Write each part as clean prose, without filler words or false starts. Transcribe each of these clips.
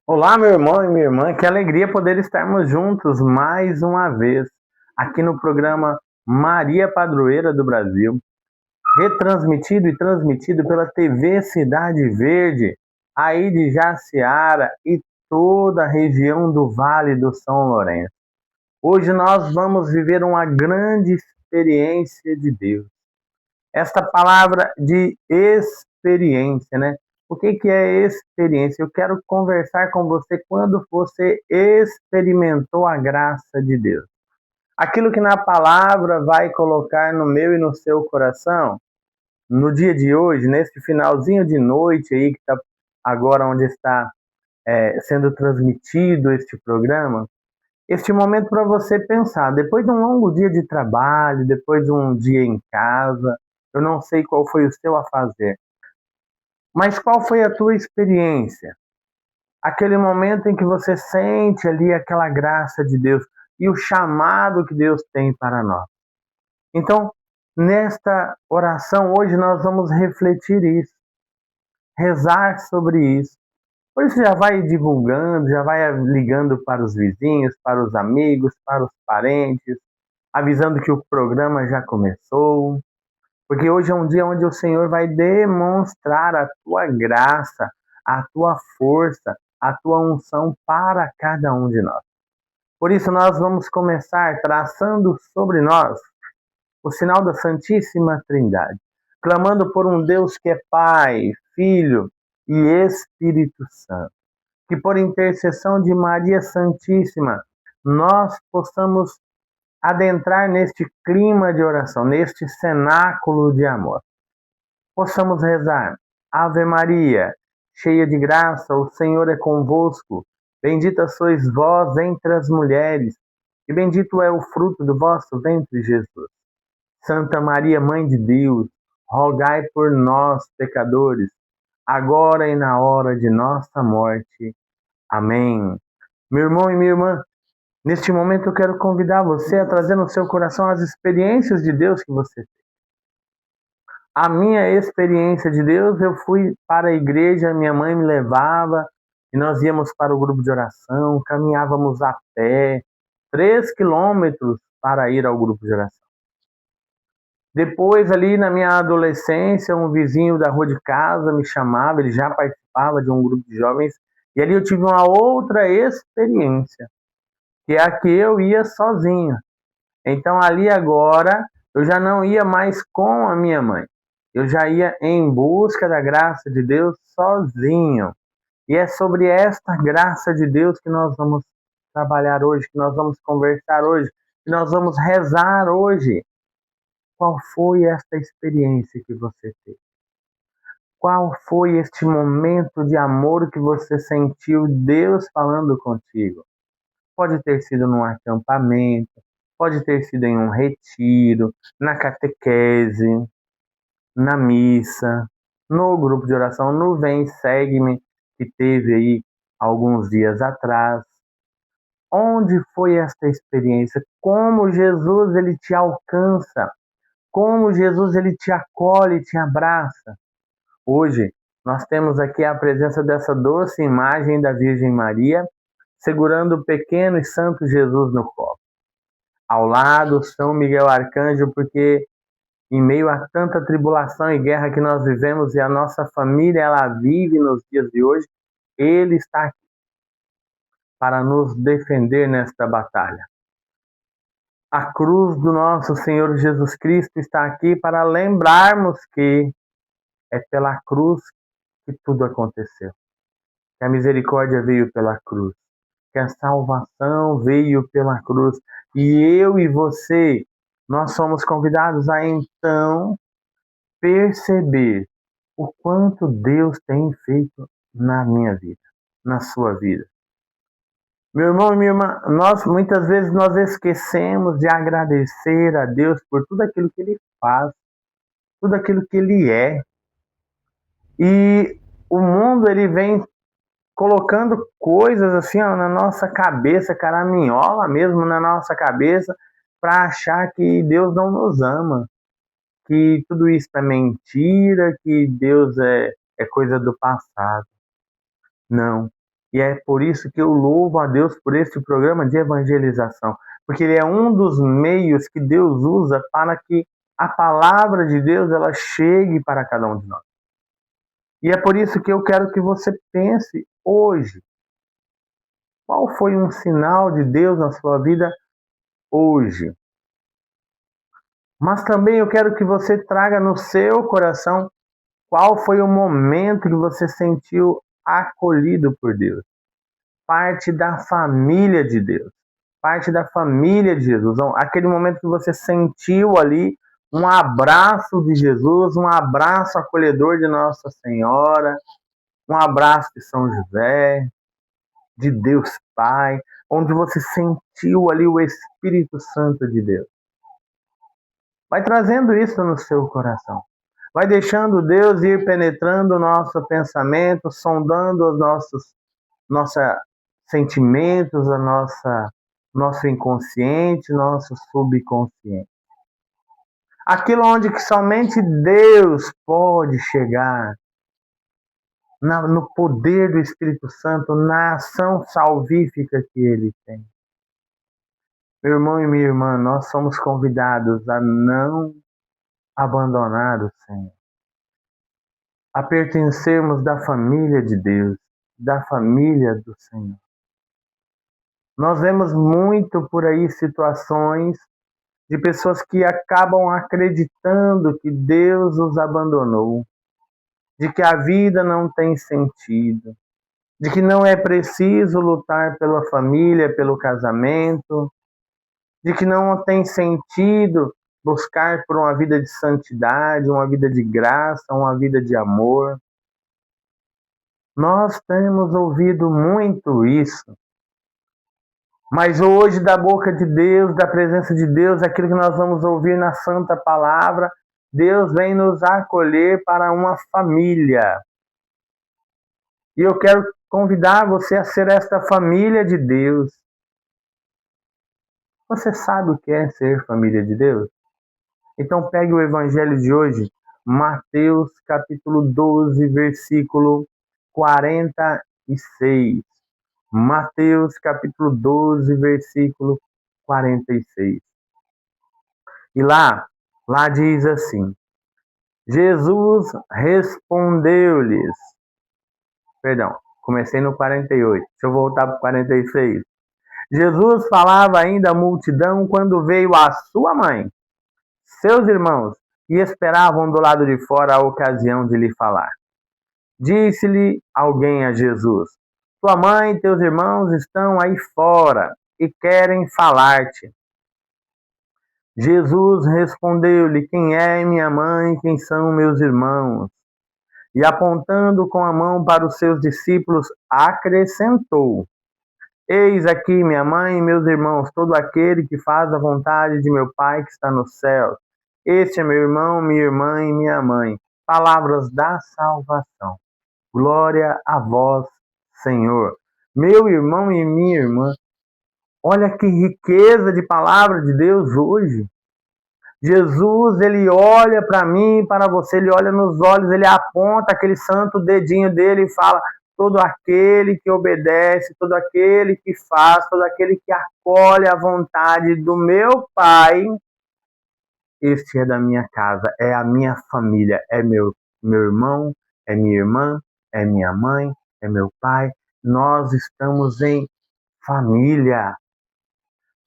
Olá, meu irmão e minha irmã, que alegria poder estarmos juntos mais uma vez aqui no programa Maria Padroeira do Brasil, retransmitido e transmitido pela TV Cidade Verde, aí de Jaciara e toda a região do Vale do São Lourenço. Hoje nós vamos viver uma grande experiência de Deus. Esta palavra de experiência, né? O que é experiência? Eu quero conversar com você quando você experimentou a graça de Deus. Aquilo que na palavra vai colocar no meu e no seu coração, no dia de hoje, nesse finalzinho de noite aí, que está agora onde está sendo transmitido este programa, este momento para você pensar, depois de um longo dia de trabalho, depois de um dia em casa, eu não sei qual foi o seu a fazer, mas qual foi a tua experiência? Aquele momento em que você sente ali aquela graça de Deus e o chamado que Deus tem para nós. Então, nesta oração hoje nós vamos refletir isso, rezar sobre isso. Por isso já vai divulgando, já vai ligando para os vizinhos, para os amigos, para os parentes, avisando que o programa já começou, porque hoje é um dia onde o Senhor vai demonstrar a tua graça, a tua força, a tua unção para cada um de nós. Por isso, nós vamos começar traçando sobre nós o sinal da Santíssima Trindade, clamando por um Deus que é Pai, Filho e Espírito Santo. Que por intercessão de Maria Santíssima, nós possamos adentrar neste clima de oração, neste cenáculo de amor. Possamos rezar. Ave Maria, cheia de graça, o Senhor é convosco. Bendita sois vós entre as mulheres, e bendito é o fruto do vosso ventre, Jesus. Santa Maria, Mãe de Deus, rogai por nós, pecadores, agora e na hora de nossa morte. Amém. Meu irmão e minha irmã, neste momento eu quero convidar você a trazer no seu coração as experiências de Deus que você. A minha experiência de Deus, eu fui para a igreja, minha mãe me levava e nós íamos para o grupo de oração, caminhávamos a pé, 3 quilômetros para ir ao grupo de oração. Depois, ali na minha adolescência, um vizinho da rua de casa me chamava, ele já participava de um grupo de jovens, e ali eu tive uma outra experiência, que é a que eu ia sozinho. Então, ali agora, eu já não ia mais com a minha mãe. Eu já ia em busca da graça de Deus sozinho. E é sobre esta graça de Deus que nós vamos trabalhar hoje, que nós vamos conversar hoje, que nós vamos rezar hoje. Qual foi esta experiência que você teve? Qual foi este momento de amor que você sentiu Deus falando contigo? Pode ter sido num acampamento, pode ter sido em um retiro, na catequese, na missa, no grupo de oração, no Vem Segue-me, que teve aí alguns dias atrás. Onde foi esta experiência? Como Jesus ele te alcança? Como Jesus ele te acolhe, te abraça? Hoje nós temos aqui a presença dessa doce imagem da Virgem Maria, segurando o pequeno e santo Jesus no colo. Ao lado, São Miguel Arcanjo, porque em meio a tanta tribulação e guerra que nós vivemos e a nossa família ela vive nos dias de hoje, ele está aqui para nos defender nesta batalha. A cruz do nosso Senhor Jesus Cristo está aqui para lembrarmos que é pela cruz que tudo aconteceu. Que a misericórdia veio pela cruz, que a salvação veio pela cruz. E eu e você, nós somos convidados a então perceber o quanto Deus tem feito na minha vida, na sua vida. Meu irmão e minha irmã, nós muitas vezes nós esquecemos de agradecer a Deus por tudo aquilo que Ele faz, tudo aquilo que Ele é. E o mundo ele vem colocando coisas assim ó, na nossa cabeça, caraminhola mesmo na nossa cabeça, para achar que Deus não nos ama, que tudo isso é mentira, que Deus é coisa do passado. Não. E é por isso que eu louvo a Deus por este programa de evangelização, porque ele é um dos meios que Deus usa para que a palavra de Deus ela chegue para cada um de nós. E é por isso que eu quero que você pense hoje, qual foi um sinal de Deus na sua vida hoje? Mas também eu quero que você traga no seu coração qual foi o momento que você sentiu acolhido por Deus, parte da família de Deus, parte da família de Jesus. Então, aquele momento que você sentiu ali um abraço de Jesus, um abraço acolhedor de Nossa Senhora, um abraço de São José, de Deus Pai, onde você sentiu ali o Espírito Santo de Deus. Vai trazendo isso no seu coração. Vai deixando Deus ir penetrando o nosso pensamento, sondando os nossos sentimentos, nosso inconsciente, nosso subconsciente. Aquilo onde que somente Deus pode chegar, no poder do Espírito Santo, na ação salvífica que Ele tem. Meu irmão e minha irmã, nós somos convidados a não abandonar o Senhor, a pertencermos da família de Deus, da família do Senhor. Nós vemos muito por aí situações de pessoas que acabam acreditando que Deus os abandonou, de que a vida não tem sentido, de que não é preciso lutar pela família, pelo casamento, de que não tem sentido buscar por uma vida de santidade, uma vida de graça, uma vida de amor. Nós temos ouvido muito isso. Mas hoje, da boca de Deus, da presença de Deus, aquilo que nós vamos ouvir na Santa Palavra, Deus vem nos acolher para uma família. E eu quero convidar você a ser esta família de Deus. Você sabe o que é ser família de Deus? Então pegue o Evangelho de hoje, Mateus capítulo 12, versículo 46. Mateus capítulo 12, versículo 46. E lá diz assim: Jesus respondeu-lhes. Perdão, comecei no 48. Deixa eu voltar para o 46. Jesus falava ainda à multidão quando veio a sua mãe, seus irmãos, e esperavam do lado de fora a ocasião de lhe falar. Disse-lhe alguém a Jesus: tua mãe e teus irmãos estão aí fora e querem falar-te. Jesus respondeu-lhe: quem é minha mãe e quem são meus irmãos? E apontando com a mão para os seus discípulos, acrescentou: eis aqui minha mãe e meus irmãos, todo aquele que faz a vontade de meu Pai que está nos céus. Este é meu irmão, minha irmã e minha mãe. Palavras da salvação. Glória a vós, Senhor. Meu irmão e minha irmã, olha que riqueza de palavra de Deus hoje. Jesus, ele olha para mim, para você, ele olha nos olhos, ele aponta aquele santo dedinho dele e fala: todo aquele que obedece, todo aquele que faz, todo aquele que acolhe a vontade do meu Pai, este é da minha casa, é a minha família, é meu irmão, é minha irmã, é minha mãe, é meu pai. Nós estamos em família.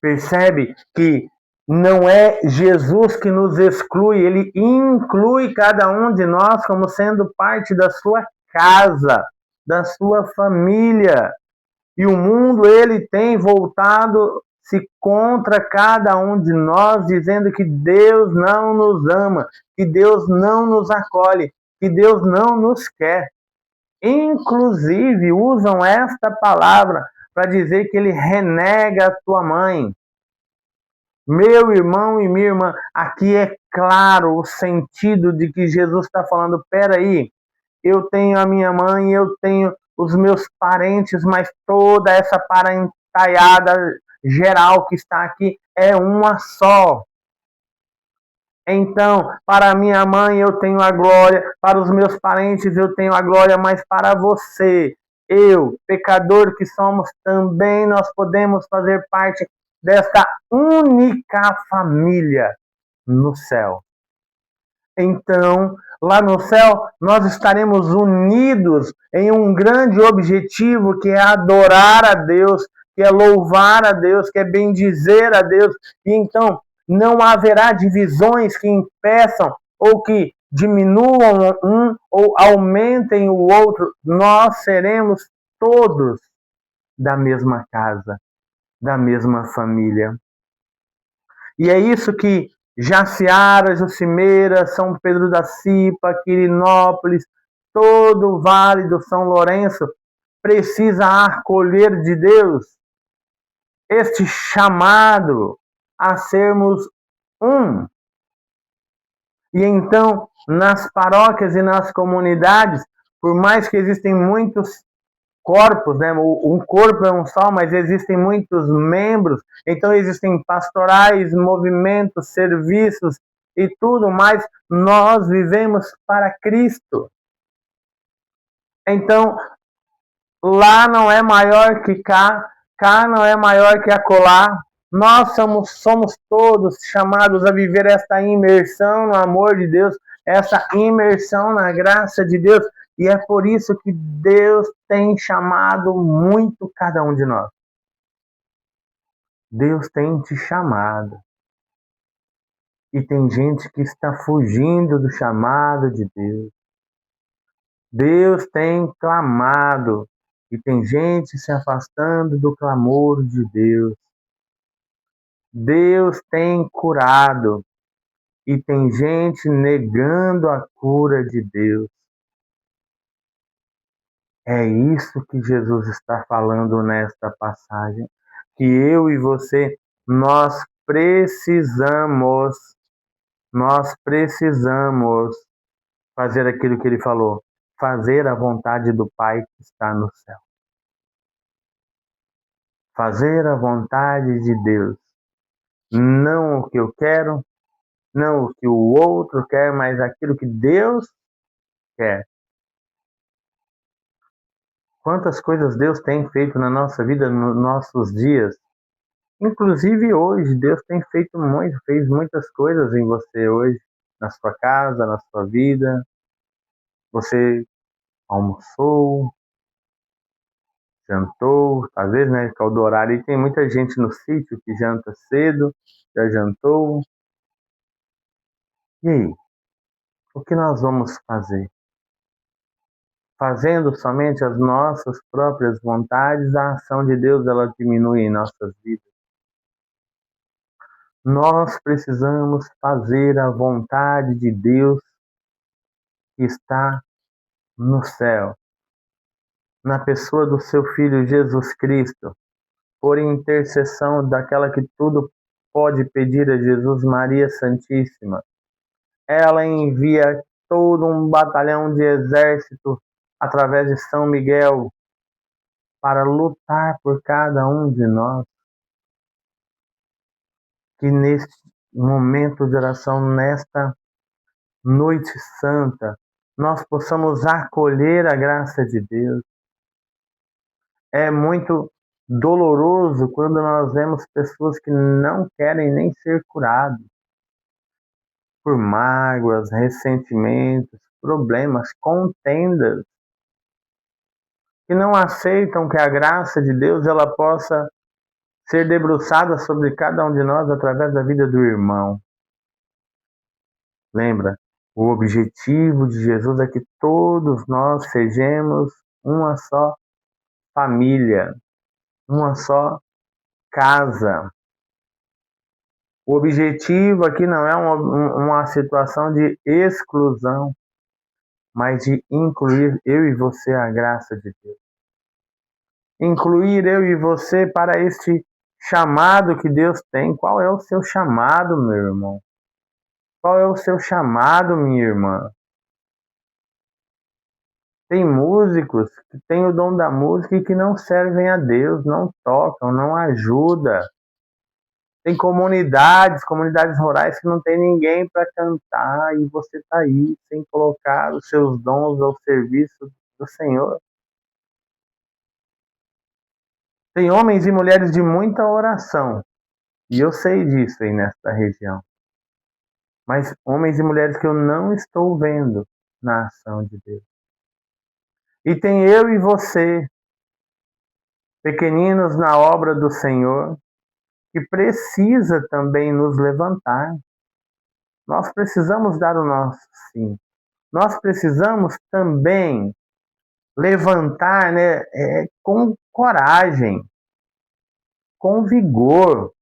Percebe que não é Jesus que nos exclui, ele inclui cada um de nós como sendo parte da sua casa, da sua família. E o mundo, ele tem voltado-se contra cada um de nós, dizendo que Deus não nos ama, que Deus não nos acolhe, que Deus não nos quer. Inclusive, usam esta palavra para dizer que ele renega a tua mãe. Meu irmão e minha irmã, aqui é claro o sentido de que Jesus está falando: peraí, eu tenho a minha mãe, eu tenho os meus parentes, mas toda essa parentaiada geral que está aqui é uma só. Então, para a minha mãe eu tenho a glória, para os meus parentes eu tenho a glória, mas para você, eu, pecador que somos, também nós podemos fazer parte desta única família no céu. Então, lá no céu, nós estaremos unidos em um grande objetivo, que é adorar a Deus, que é louvar a Deus, que é bendizer a Deus. E então, não haverá divisões que impeçam ou que diminuam um ou aumentem o outro. Nós seremos todos da mesma casa, da mesma família. E é isso que Jaciara, Jucimeira, São Pedro da Cipa, Quirinópolis, todo o Vale do São Lourenço precisa acolher de Deus este chamado a sermos um. E então, nas paróquias e nas comunidades, por mais que existem muitos corpos, né? Um corpo é um só, mas existem muitos membros, então existem pastorais, movimentos, serviços e tudo mais. Nós vivemos para Cristo. Então, lá não é maior que cá, cá não é maior que acolá. Nós somos todos chamados a viver esta imersão no amor de Deus, essa imersão na graça de Deus. E é por isso que Deus tem chamado muito cada um de nós. Deus tem te chamado. E tem gente que está fugindo do chamado de Deus. Deus tem clamado. E tem gente se afastando do clamor de Deus. Deus tem curado. E tem gente negando a cura de Deus. É isso que Jesus está falando nesta passagem. Que eu e você, nós precisamos fazer aquilo que ele falou. Fazer a vontade do Pai que está no céu. Fazer a vontade de Deus. Não o que eu quero, não o que o outro quer, mas aquilo que Deus quer. Quantas coisas Deus tem feito na nossa vida, nos nossos dias. Inclusive hoje, Deus tem feito muito, fez muitas coisas em você hoje, na sua casa, na sua vida. Você almoçou, jantou, às vezes, né, que é o do horário, e tem muita gente no sítio que janta cedo, já jantou. E aí, o que nós vamos fazer? Fazendo somente as nossas próprias vontades, a ação de Deus ela diminui em nossas vidas. Nós precisamos fazer a vontade de Deus que está no céu, na pessoa do seu Filho Jesus Cristo, por intercessão daquela que tudo pode pedir a Jesus, Maria Santíssima. Ela envia todo um batalhão de exército através de São Miguel para lutar por cada um de nós. Que neste momento de oração, nesta noite santa, nós possamos acolher a graça de Deus. É muito doloroso quando nós vemos pessoas que não querem nem ser curadas por mágoas, ressentimentos, problemas, contendas, que não aceitam que a graça de Deus ela possa ser debruçada sobre cada um de nós através da vida do irmão. Lembra, o objetivo de Jesus é que todos nós sejamos uma só família, uma só casa. O objetivo aqui não é uma situação de exclusão, mas de incluir eu e você a graça de Deus. Incluir eu e você para este chamado que Deus tem. Qual é o seu chamado, meu irmão? Qual é o seu chamado, minha irmã? Tem músicos que têm o dom da música e que não servem a Deus, não tocam, não ajudam. Tem comunidades rurais que não tem ninguém para cantar e você está aí sem colocar os seus dons ao serviço do Senhor. Tem homens e mulheres de muita oração, e eu sei disso aí nesta região. Mas homens e mulheres que eu não estou vendo na ação de Deus. E tem eu e você, pequeninos na obra do Senhor, que precisa também nos levantar. Nós precisamos dar o nosso sim. Nós precisamos também levantar, né, com coragem, com vigor,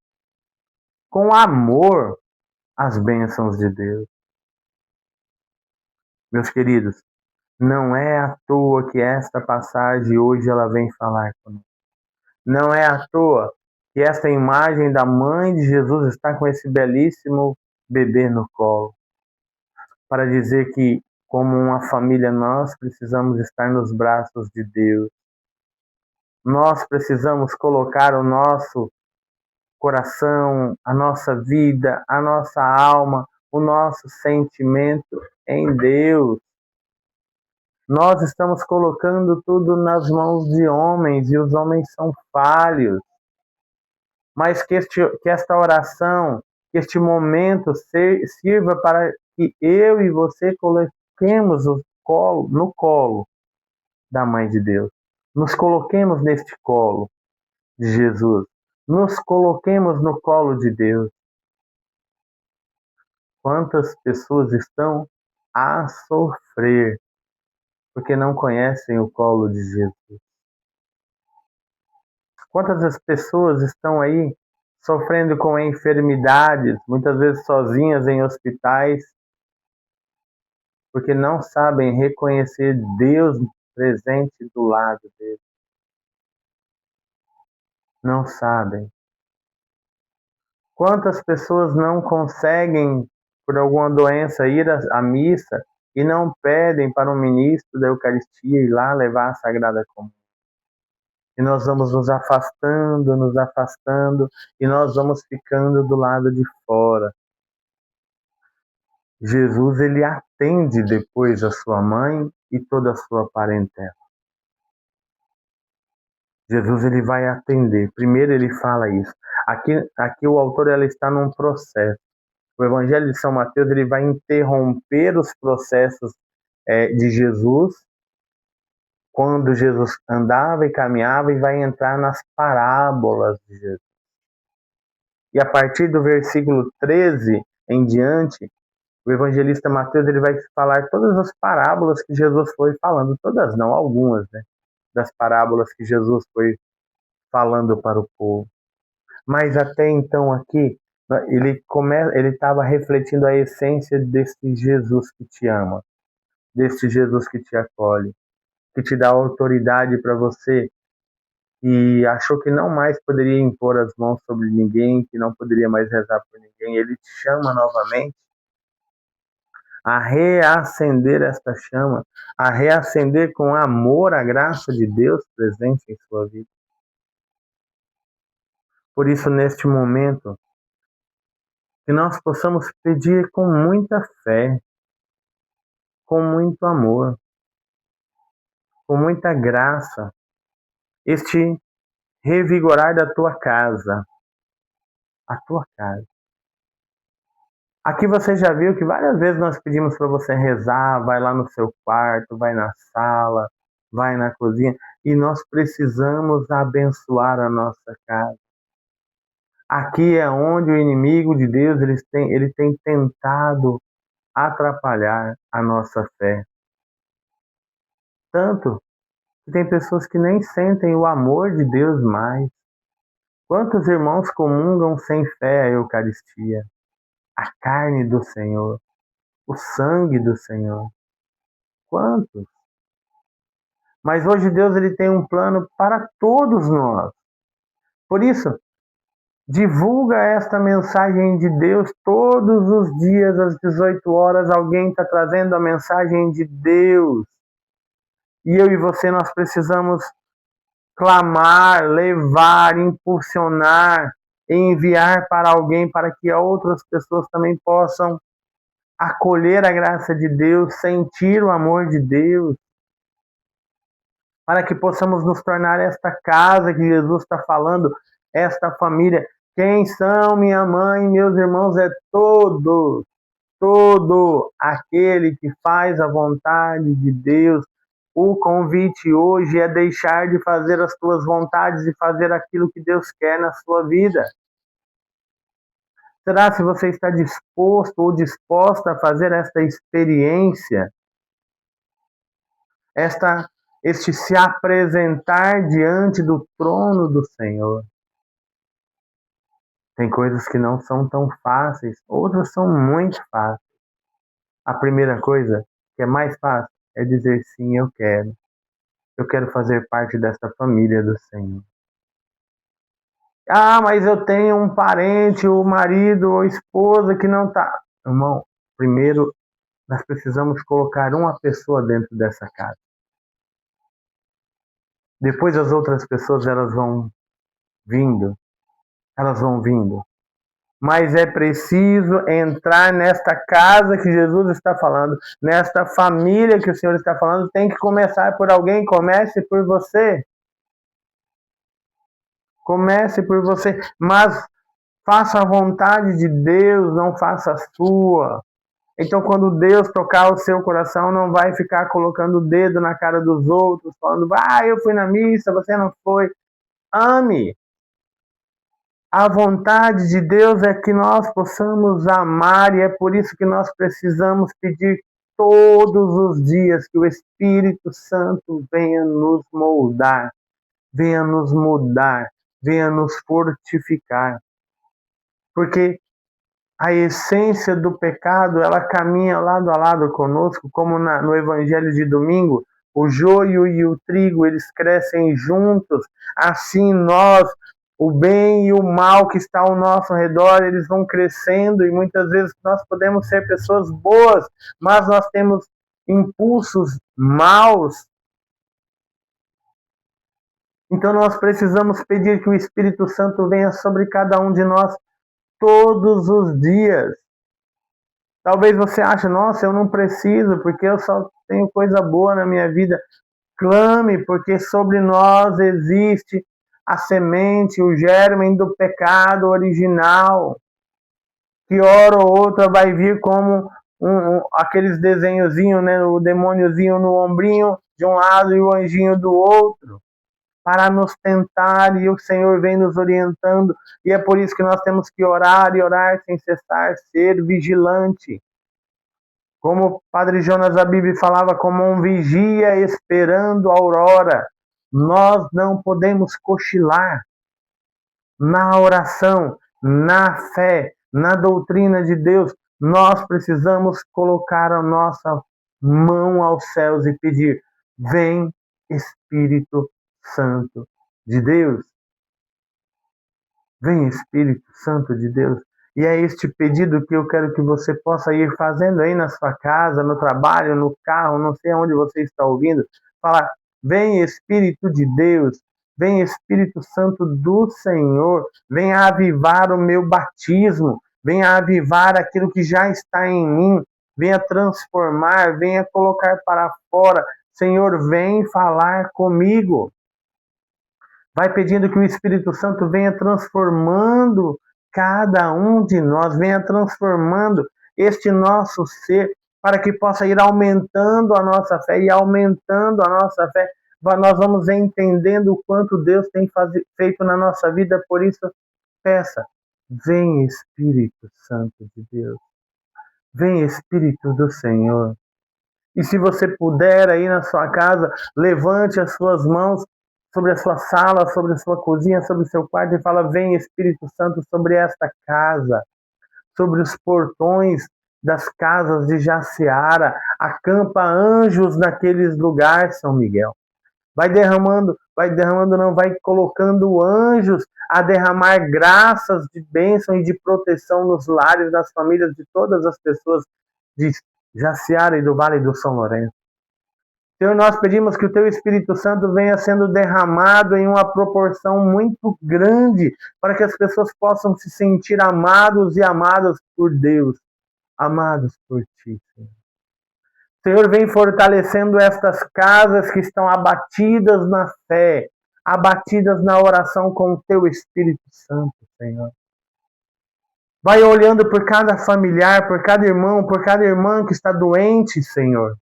com amor, as bênçãos de Deus. Meus queridos, não é à toa que esta passagem hoje ela vem falar conosco. Não é à toa que esta imagem da mãe de Jesus está com esse belíssimo bebê no colo, para dizer que, como uma família, nós precisamos estar nos braços de Deus. Nós precisamos colocar o nosso coração, a nossa vida, a nossa alma, o nosso sentimento em Deus. Nós estamos colocando tudo nas mãos de homens e os homens são falhos. Mas que esta oração, que este momento sirva para que eu e você coloquemos no colo da Mãe de Deus. Nos coloquemos neste colo de Jesus. Nos coloquemos no colo de Deus. Quantas pessoas estão a sofrer porque não conhecem o colo de Jesus? Quantas pessoas estão aí sofrendo com enfermidades, muitas vezes sozinhas em hospitais, porque não sabem reconhecer Deus presente do lado deles. Não sabem. Quantas pessoas não conseguem, por alguma doença, ir à missa e não pedem para o ministro da Eucaristia ir lá levar a Sagrada Comunhão? E nós vamos nos afastando, e nós vamos ficando do lado de fora. Jesus, ele atende depois a sua mãe e toda a sua parentela. Jesus, ele vai atender. Primeiro ele fala isso. Aqui o autor, ela está num processo. O Evangelho de São Mateus, ele vai interromper os processos de Jesus, quando Jesus andava e caminhava, e vai entrar nas parábolas de Jesus. E a partir do versículo 13 em diante, o evangelista Mateus, ele vai falar todas as parábolas que Jesus foi falando, todas não, algumas, né, das parábolas que Jesus foi falando para o povo. Mas até então aqui, ele estava refletindo a essência desse Jesus que te ama, desse Jesus que te acolhe, que te dá autoridade para você, e achou que não mais poderia impor as mãos sobre ninguém, que não poderia mais rezar por ninguém. Ele te chama novamente a reacender esta chama, a reacender com amor a graça de Deus presente em sua vida. Por isso, neste momento, que nós possamos pedir com muita fé, com muito amor, com muita graça, este revigorar da tua casa, a tua casa. Aqui você já viu que várias vezes nós pedimos para você rezar, vai lá no seu quarto, vai na sala, vai na cozinha, e nós precisamos abençoar a nossa casa. Aqui é onde o inimigo de Deus ele tem tentado atrapalhar a nossa fé. Tanto que tem pessoas que nem sentem o amor de Deus mais. Quantos irmãos comungam sem fé a Eucaristia, a carne do Senhor, o sangue do Senhor? Quantos? Mas hoje Deus ele tem um plano para todos nós. Por isso, divulga esta mensagem de Deus todos os dias às 18 horas. Alguém está trazendo a mensagem de Deus. E eu e você, nós precisamos clamar, levar, impulsionar, enviar para alguém, para que outras pessoas também possam acolher a graça de Deus, sentir o amor de Deus. para que possamos nos tornar esta casa que Jesus está falando, esta família. Quem são minha mãe e meus irmãos? É todo aquele que faz a vontade de Deus. O convite hoje é deixar de fazer as tuas vontades e fazer aquilo que Deus quer na sua vida. Será se você está disposto ou disposta a fazer esta experiência, este se apresentar diante do trono do Senhor? Tem coisas que não são tão fáceis, outras são muito fáceis. A primeira coisa, que é mais fácil, é dizer sim, eu quero. Eu quero fazer parte desta família do Senhor. Ah, mas eu tenho um parente, ou marido, ou esposa que não está. Irmão, primeiro nós precisamos colocar uma pessoa dentro dessa casa. Depois as outras pessoas elas vão vindo. Mas é preciso entrar nesta casa que Jesus está falando, nesta família que o Senhor está falando. Tem que começar por alguém. Comece por você. Comece por você. Mas faça a vontade de Deus, não faça a sua. Então, quando Deus tocar o seu coração, não vai ficar colocando o dedo na cara dos outros, falando, eu fui na missa, você não foi. Ame. A vontade de Deus é que nós possamos amar, e é por isso que nós precisamos pedir todos os dias que o Espírito Santo venha nos moldar, venha nos mudar, venha nos fortificar. Porque a essência do pecado, ela caminha lado a lado conosco, como no Evangelho de domingo, o joio e o trigo, eles crescem juntos. Assim nós, o bem e o mal que está ao nosso redor, eles vão crescendo, e muitas vezes nós podemos ser pessoas boas, mas nós temos impulsos maus. Então nós precisamos pedir que o Espírito Santo venha sobre cada um de nós todos os dias. Talvez você ache, nossa, eu não preciso, porque eu só tenho coisa boa na minha vida. Clame, porque sobre nós existe a semente, o germe do pecado original, que hora ou outra vai vir como aqueles desenhozinhos, né? O demôniozinho no ombrinho de um lado e o anjinho do outro, para nos tentar, e o Senhor vem nos orientando, e é por isso que nós temos que orar e orar sem cessar, ser vigilante. Como o Padre Jonas Abib falava, como um vigia esperando a aurora. Nós não podemos cochilar na oração, na fé, na doutrina de Deus. Nós precisamos colocar a nossa mão aos céus e pedir: vem Espírito Santo de Deus. Vem Espírito Santo de Deus. E é este pedido que eu quero que você possa ir fazendo aí na sua casa, no trabalho, no carro, não sei onde você está ouvindo. Falar: vem Espírito de Deus, vem Espírito Santo do Senhor, venha avivar o meu batismo, venha avivar aquilo que já está em mim, venha transformar, venha colocar para fora. Senhor, vem falar comigo. Vai pedindo que o Espírito Santo venha transformando cada um de nós, venha transformando este nosso ser, para que possa ir aumentando a nossa fé, e aumentando a nossa fé, nós vamos entendendo o quanto Deus tem feito na nossa vida. Por isso, peça: vem Espírito Santo de Deus, vem Espírito do Senhor. E se você puder aí na sua casa, levante as suas mãos sobre a sua sala, sobre a sua cozinha, sobre o seu quarto, e fala: vem Espírito Santo sobre esta casa, sobre os portões das casas de Jaciara, acampa anjos naqueles lugares, São Miguel. Vai derramando não, vai colocando anjos a derramar graças de bênção e de proteção nos lares, nas famílias de todas as pessoas de Jaciara e do Vale do São Lourenço. Senhor, nós pedimos que o Teu Espírito Santo venha sendo derramado em uma proporção muito grande, para que as pessoas possam se sentir amados e amadas por Deus, amados por Ti, Senhor. Senhor, vem fortalecendo estas casas que estão abatidas na fé, abatidas na oração com o Teu Espírito Santo, Senhor. Vai olhando por cada familiar, por cada irmão, por cada irmã que está doente, Senhor.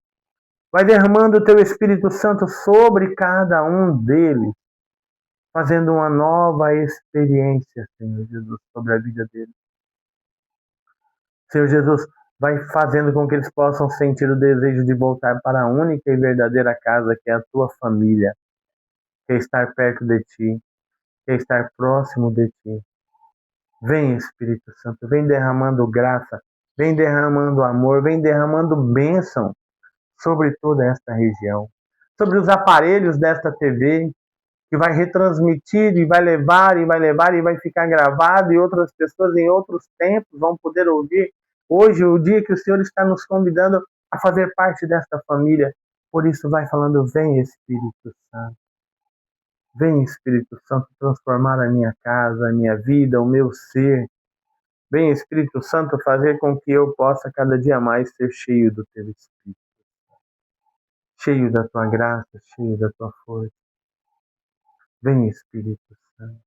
Vai derramando o Teu Espírito Santo sobre cada um deles, fazendo uma nova experiência, Senhor Jesus, sobre a vida deles. Senhor Jesus, vai fazendo com que eles possam sentir o desejo de voltar para a única e verdadeira casa, que é a Tua família, que é estar perto de Ti, que é estar próximo de Ti. Vem, Espírito Santo, vem derramando graça, vem derramando amor, vem derramando bênção sobre toda esta região, sobre os aparelhos desta TV, que vai retransmitir e vai levar e vai levar e vai ficar gravado, e outras pessoas em outros tempos vão poder ouvir. Hoje, o dia que o Senhor está nos convidando a fazer parte desta família. Por isso, vai falando: vem, Espírito Santo. Vem, Espírito Santo, transformar a minha casa, a minha vida, o meu ser. Vem, Espírito Santo, fazer com que eu possa cada dia mais ser cheio do Teu Espírito. Cheio da Tua graça, cheio da Tua força. Vem, Espírito Santo.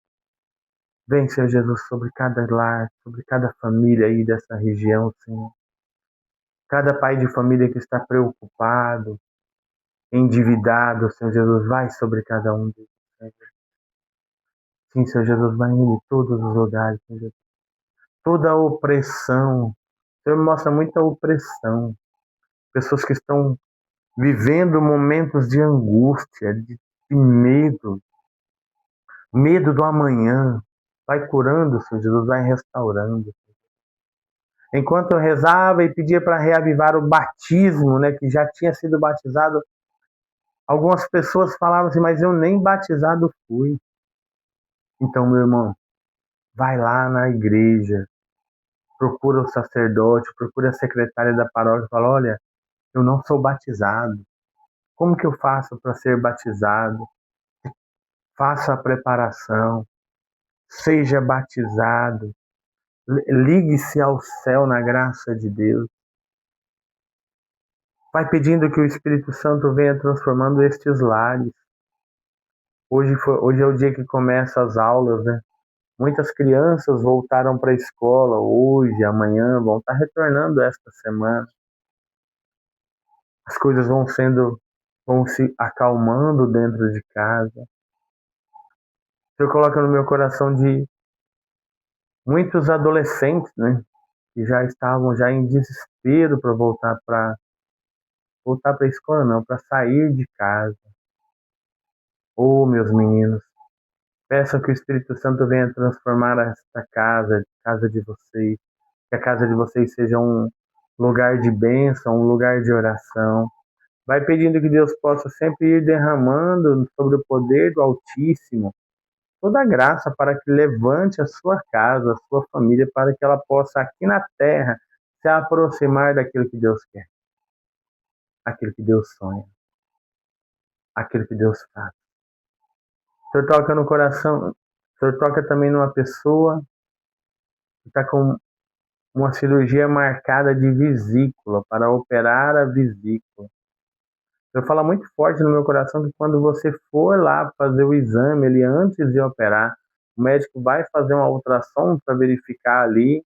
Vem, Senhor Jesus, sobre cada lar, sobre cada família aí dessa região, Senhor. Cada pai de família que está preocupado, endividado, Senhor Jesus, vai sobre cada um deles, Senhor. Sim, Senhor Jesus, vai em todos os lugares, Senhor Jesus. Toda a opressão, o Senhor mostra muita opressão. Pessoas que estão vivendo momentos de angústia, de medo, medo do amanhã. Vai curando, Senhor Jesus, vai restaurando. Enquanto eu rezava e pedia para reavivar o batismo, né, que já tinha sido batizado, algumas pessoas falavam assim: mas eu nem batizado fui. Então, meu irmão, vai lá na igreja, procura o sacerdote, procura a secretária da paróquia e fala: olha, eu não sou batizado. Como que eu faço para ser batizado? Faça a preparação, seja batizado, ligue-se ao céu na graça de Deus. Vai pedindo que o Espírito Santo venha transformando estes lares. Hoje é o dia que começa as aulas, né? Muitas crianças voltaram para a escola hoje, amanhã, vão estar retornando esta semana. As coisas vão se acalmando dentro de casa. O Senhor coloca no meu coração de muitos adolescentes, né? Que já estavam já em desespero para voltar para a escola, não, para sair de casa. Oh, meus meninos, peçam que o Espírito Santo venha transformar esta casa de vocês, que a casa de vocês seja um lugar de bênção, um lugar de oração. Vai pedindo que Deus possa sempre ir derramando sobre o poder do Altíssimo toda a graça para que levante a sua casa, a sua família, para que ela possa aqui na terra se aproximar daquilo que Deus quer, aquilo que Deus sonha, aquilo que Deus faz. O Senhor toca no coração, o Senhor toca também numa pessoa que está com uma cirurgia marcada de vesícula, para operar a vesícula. Eu falo muito forte no meu coração que quando você for lá fazer o exame, ele antes de operar, o médico vai fazer uma ultrassom para verificar ali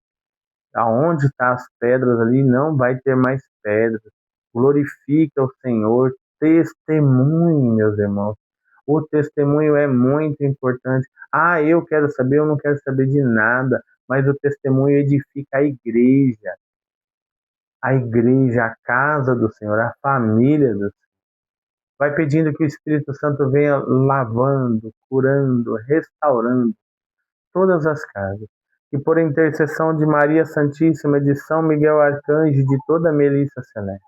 aonde estão as pedras ali, não vai ter mais pedras. Glorifica o Senhor, testemunhe, meus irmãos. O testemunho é muito importante. Ah, eu quero saber, eu não quero saber de nada, mas o testemunho edifica a igreja, a casa do Senhor, a família do Senhor. Vai pedindo que o Espírito Santo venha lavando, curando, restaurando todas as casas. E por intercessão de Maria Santíssima, de São Miguel Arcanjo e de toda a Melissa Celeste,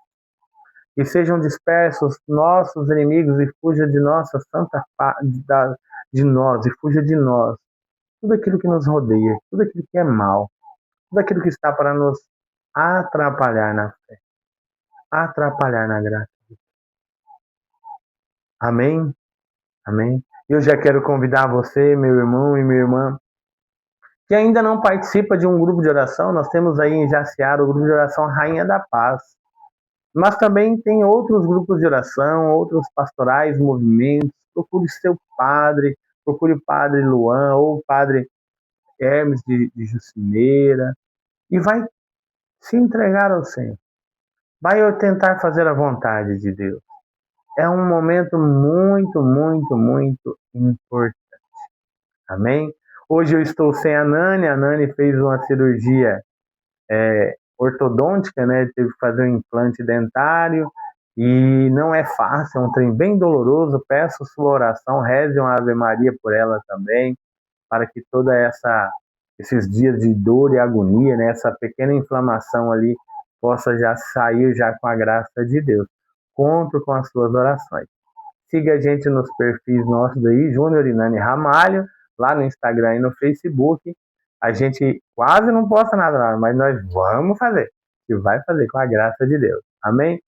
e sejam dispersos nossos inimigos e fuja de nossa santa de nós e fuja de nós tudo aquilo que nos rodeia, tudo aquilo que é mal, tudo aquilo que está para nos atrapalhar na fé, atrapalhar na graça. Amém? Amém? Eu já quero convidar você, meu irmão e minha irmã, que ainda não participa de um grupo de oração. Nós temos aí em Jaciara o grupo de oração Rainha da Paz. Mas também tem outros grupos de oração, outros pastorais, movimentos. Procure seu padre, procure o padre Luan ou o padre Hermes de Jucineira e vai se entregar ao Senhor. Vai tentar fazer a vontade de Deus. É um momento muito, muito, muito importante. Amém? Hoje eu estou sem a Nani fez uma cirurgia ortodôntica, né? Teve que fazer um implante dentário e não é fácil, é um trem bem doloroso. Peço sua oração, reze uma Ave Maria por ela também, para que toda esses dias de dor e agonia, né? Essa pequena inflamação ali possa já sair já com a graça de Deus. Conto com as suas orações. Siga a gente nos perfis nossos aí, Júnior e Nani Ramalho, lá no Instagram e no Facebook. A gente quase não posta nada lá, mas nós vamos fazer. E vai fazer com a graça de Deus. Amém?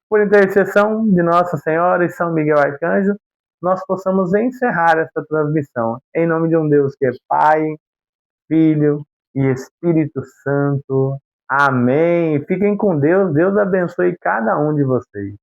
Por intercessão de Nossa Senhora e São Miguel Arcanjo, nós possamos encerrar essa transmissão. Em nome de um Deus que é Pai, Filho e Espírito Santo. Amém. Fiquem com Deus. Deus abençoe cada um de vocês.